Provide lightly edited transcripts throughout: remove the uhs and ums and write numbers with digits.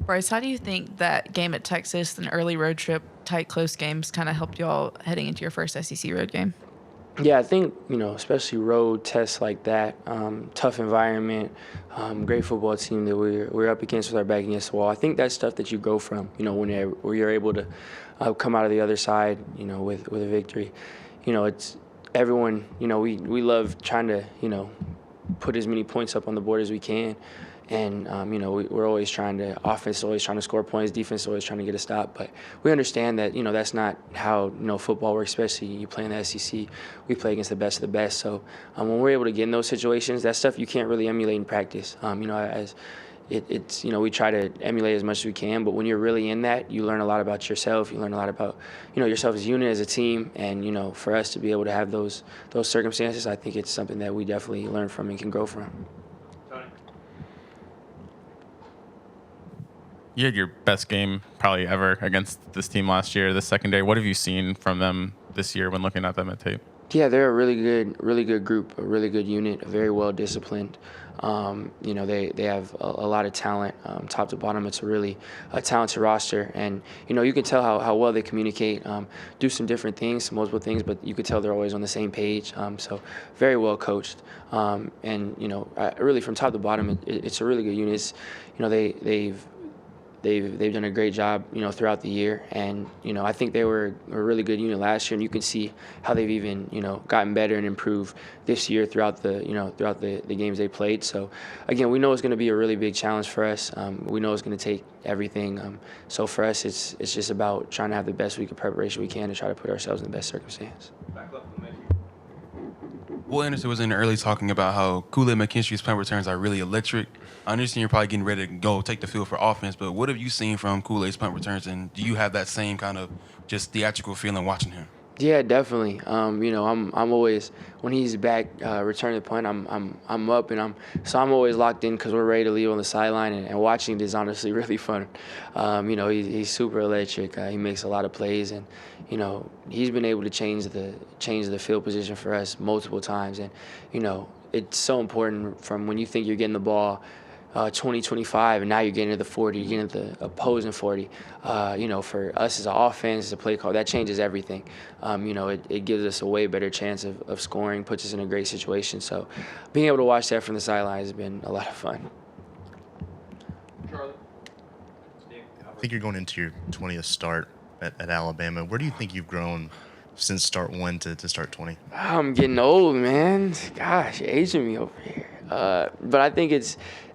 Bryce, how do you think that game at Texas, an early road trip, tight, close games, kind of helped y'all heading into your first SEC road game? Yeah, I think, especially road tests like that, tough environment, great football team that we're up against with our back against the wall. I think that's stuff that you grow from, when you're able to come out of the other side, with a victory. It's everyone, we love trying to, put as many points up on the board as we can. And, we're always trying to, offense is always trying to score points, defense is always trying to get a stop. But we understand that, that's not how, football works, especially you play in the SEC. We play against the best of the best. So when we're able to get in those situations, that's stuff you can't really emulate in practice. As it's, we try to emulate as much as we can. But when you're really in that, you learn a lot about yourself. You learn a lot about, yourself as a unit, as a team. And, for us to be able to have those circumstances, I think it's something that we definitely learn from and can grow from. You had your best game probably ever against this team last year, the secondary. What have you seen from them this year when looking at them at tape? Yeah, they're a really good group, a really good unit, very well disciplined. They have a lot of talent, top to bottom. It's a talented roster, and you can tell how well they communicate, do some different things, some multiple things, but you could tell they're always on the same page. So very well coached, and really from top to bottom, it's a really good unit. It's, they've done a great job, throughout the year, and I think they were a really good unit last year, and you can see how they've even gotten better and improved this year throughout the games they played. So again, we know it's going to be a really big challenge for us. We know it's going to take everything. So for us, it's just about trying to have the best week of preparation we can to try to put ourselves in the best circumstance. Will Anderson was in early talking about how KoolAid McKinstry's punt returns are really electric. I understand you're probably getting ready to go take the field for offense, but what have you seen from KoolAid's punt returns, and do you have that same kind of just theatrical feeling watching him? Yeah, definitely. I'm always when he's back returning the punt, I'm up and I'm always locked in because we're ready to leave on the sideline, and watching it is honestly really fun. He's super electric. He makes a lot of plays, and he's been able to change the field position for us multiple times, and it's so important from when you think you're getting the ball 20, 25, and now you're getting to the 40, you're getting to the opposing 40. For us as an offense, as a play call, that changes everything. It gives us a way better chance of scoring, puts us in a great situation. So being able to watch that from the sideline has been a lot of fun. I think you're going into your 20th start at Alabama. Where do you think you've grown since start 1 to start 20? I'm getting old, man. Gosh, you're aging me over here. But I think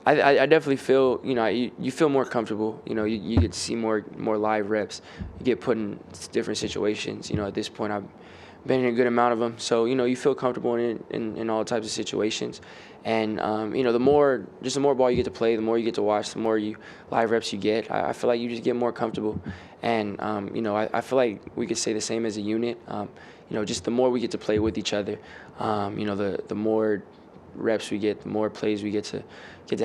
I definitely feel, you feel more comfortable. You get to see more live reps. You get put in different situations. At this point, I've been in a good amount of them. So, you feel comfortable in all types of situations. And, the more ball you get to play, the more you get to watch, the more live reps you get, I feel like you just get more comfortable. And, I feel like we could say the same as a unit. Just the more we get to play with each other, the more reps we get, the more plays we get to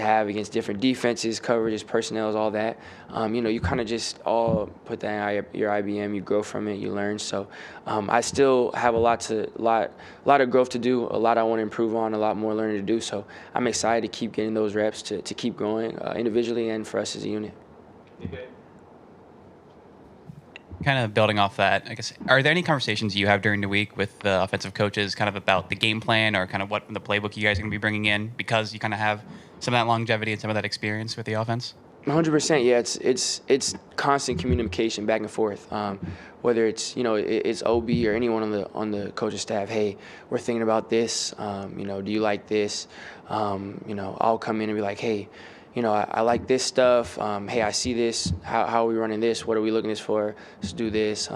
have against different defenses, coverages, personnels, all that. You kind of just all put that in your IBM. You grow from it. You learn. So I still have a lot of growth to do. A lot I want to improve on. A lot more learning to do. So I'm excited to keep getting those reps to keep growing individually and for us as a unit. Kind of building off that, I guess, are there any conversations you have during the week with the offensive coaches kind of about the game plan or kind of what the playbook you guys are going to be bringing in because you kind of have some of that longevity and some of that experience with the offense? 100%. Yeah, it's constant communication back and forth. Whether it's OB or anyone on the coaching staff. Hey, we're thinking about this. Do you like this? I'll come in and be like, hey, I like this stuff. Hey, I see this. How are we running this? What are we looking this for? Let's do this.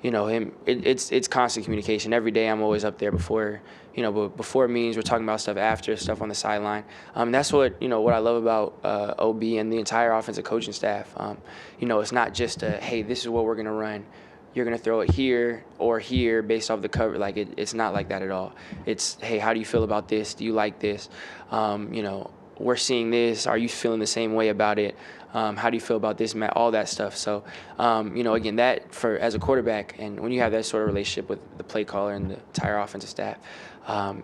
It's constant communication. Every day I'm always up there before meetings. We're talking about stuff after, stuff on the sideline. That's what I love about OB and the entire offensive coaching staff. It's not just hey, this is what we're gonna run. You're gonna throw it here or here based off the cover. Like it's not like that at all. It's hey, how do you feel about this? Do you like this? we're seeing this. Are you feeling the same way about it? How do you feel about this, Matt? All that stuff. So, again, that as a quarterback, and when you have that sort of relationship with the play caller and the entire offensive staff,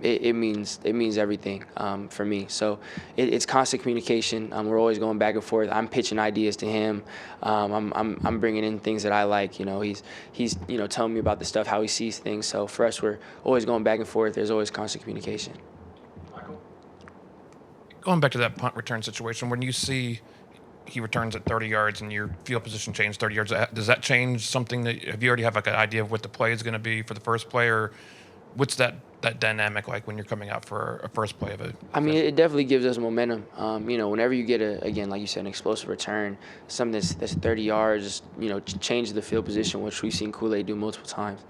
it means everything for me. So it's constant communication. We're always going back and forth. I'm pitching ideas to him. I'm bringing in things that I like. He's telling me about the stuff, how he sees things. So for us, we're always going back and forth. There's always constant communication. Going back to that punt return situation, when you see he returns at 30 yards and your field position changes 30 yards, does that change something? Have you already have like an idea of what the play is going to be for the first play, or what's that dynamic like when you're coming out for a first play of it? I mean, it definitely gives us momentum. Whenever you get again, like you said, an explosive return, something that's 30 yards, changes the field position, which we've seen KoolAid do multiple times.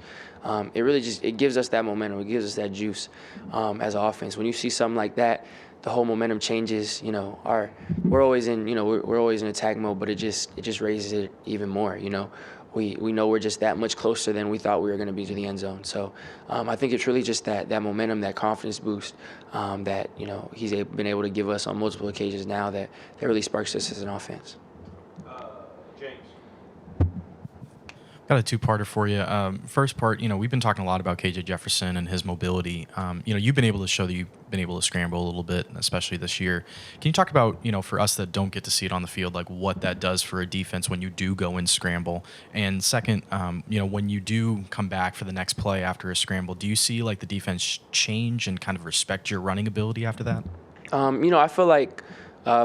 It really it gives us that momentum. It gives us that juice as an offense. When you see something like that, the whole momentum changes. We're always in we're always in attack mode, but it just raises it even more. We know we're just that much closer than we thought we were going to be to the end zone. So I think it's really just that momentum, that confidence boost that he's been able to give us on multiple occasions now that really sparks us as an offense. Got a two-parter for you. First part, we've been talking a lot about KJ Jefferson and his mobility. You've been able to show that you've been able to scramble a little bit, especially this year. Can you talk about, for us that don't get to see it on the field, like what that does for a defense when you do go and scramble? And second, when you do come back for the next play after a scramble, do you see like the defense change and kind of respect your running ability after that? I feel like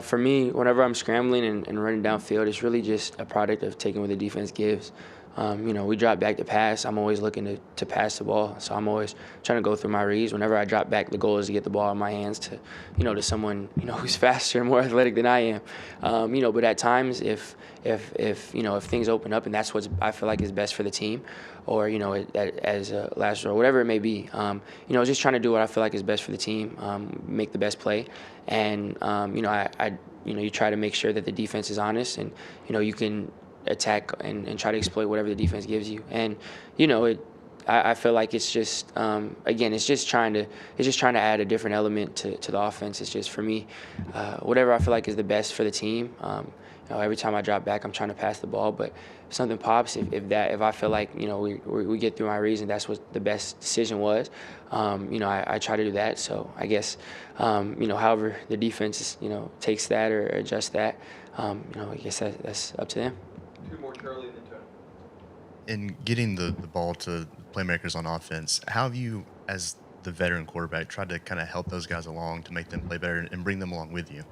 for me, whenever I'm scrambling and running downfield, it's really just a product of taking what the defense gives. We drop back to pass. I'm always looking to pass the ball, so I'm always trying to go through my reads. Whenever I drop back, the goal is to get the ball in my hands to someone who's faster and more athletic than I am. But at times, if things open up and that's what I feel like is best for the team, or as a last resort, whatever it may be, just trying to do what I feel like is best for the team, make the best play, and you try to make sure that the defense is honest, and you can attack and try to exploit whatever the defense gives you. And I feel like it's just again, it's just trying to add a different element to the offense. It's just, for me, whatever I feel like is the best for the team. Every time I drop back, I'm trying to pass the ball, but if something pops, if I feel like we get through my reads and that's what the best decision was, I try to do that. So I guess however the defense takes that or adjusts that, I guess that's up to them. Two more, Charlie, and then Tony. In getting the ball to playmakers on offense, how have you, as the veteran quarterback, tried to kind of help those guys along to make them play better and bring them along with you?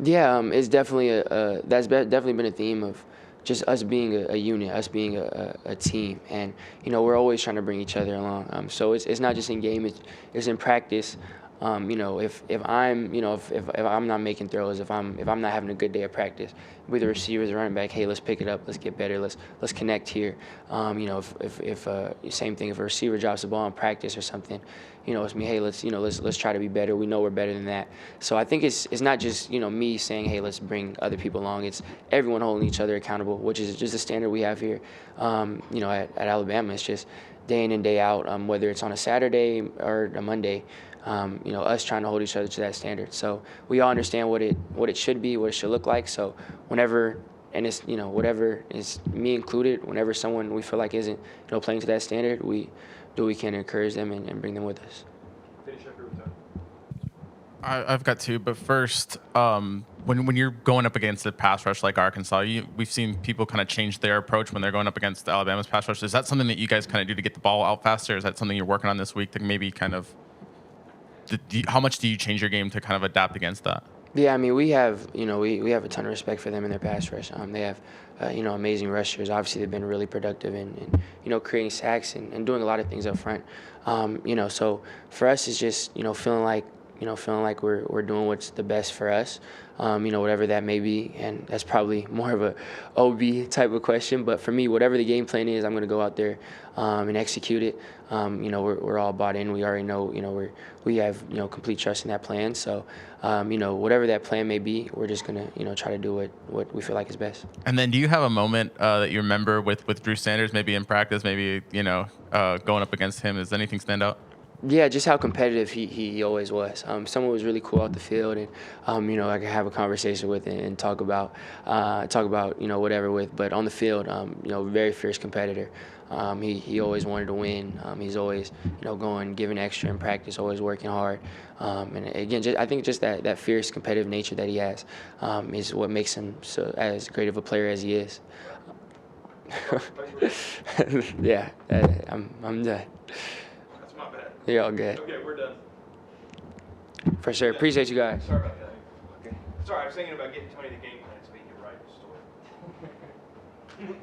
Yeah, it's definitely definitely been a theme of just us being a unit, us being a team, and we're always trying to bring each other along. So it's not just in game; it's in practice. If I'm not making throws, if I'm not having a good day of practice, with the receivers, running back, hey, let's pick it up, let's get better, let's connect here. If same thing, if a receiver drops the ball in practice or something, it's me, hey, let's try to be better. We know we're better than that. So I think it's not just me saying, hey, let's bring other people along. It's everyone holding each other accountable, which is just the standard we have here. At Alabama, it's just day in and day out, whether it's on a Saturday or a Monday. Us trying to hold each other to that standard. So we all understand what it should be, what it should look like. So whenever, and it's whatever is me included, whenever someone we feel like isn't playing to that standard, we do what we can to encourage them and bring them with us. Finish up here with Tony. I've got two, but first, when you're going up against a pass rush like Arkansas, we've seen people kind of change their approach when they're going up against Alabama's pass rush. Is that something that you guys kind of do to get the ball out faster? Is that something you're working on this week to maybe kind of? How much do you change your game to kind of adapt against that? Yeah, I mean, we have we have a ton of respect for them in their pass rush. They have amazing rushers. Obviously, they've been really productive in creating sacks and doing a lot of things up front. So for us, it's just feeling like we're doing what's the best for us. Whatever that may be, and that's probably more of a OB type of question. But for me, whatever the game plan is, I'm going to go out there and execute it. We're all bought in. We already know. We have complete trust in that plan. So whatever that plan may be, we're just going to try to do what we feel like is best. And then, do you have a moment that you remember with Drew Sanders, maybe in practice, maybe going up against him? Does anything stand out? Yeah, just how competitive he always was. Someone was really cool out the field, and I could have a conversation with and talk about whatever with. But on the field, very fierce competitor. He always wanted to win. He's always going, giving extra in practice, always working hard. And again, I think just that fierce competitive nature that he has is what makes him so as great of a player as he is. Yeah, I'm done. That's my bad. You're all good. Okay, we're done. For sure. Appreciate you guys. Sorry about that. Okay. Sorry, I was thinking about getting Tony the game plan so he could write the story.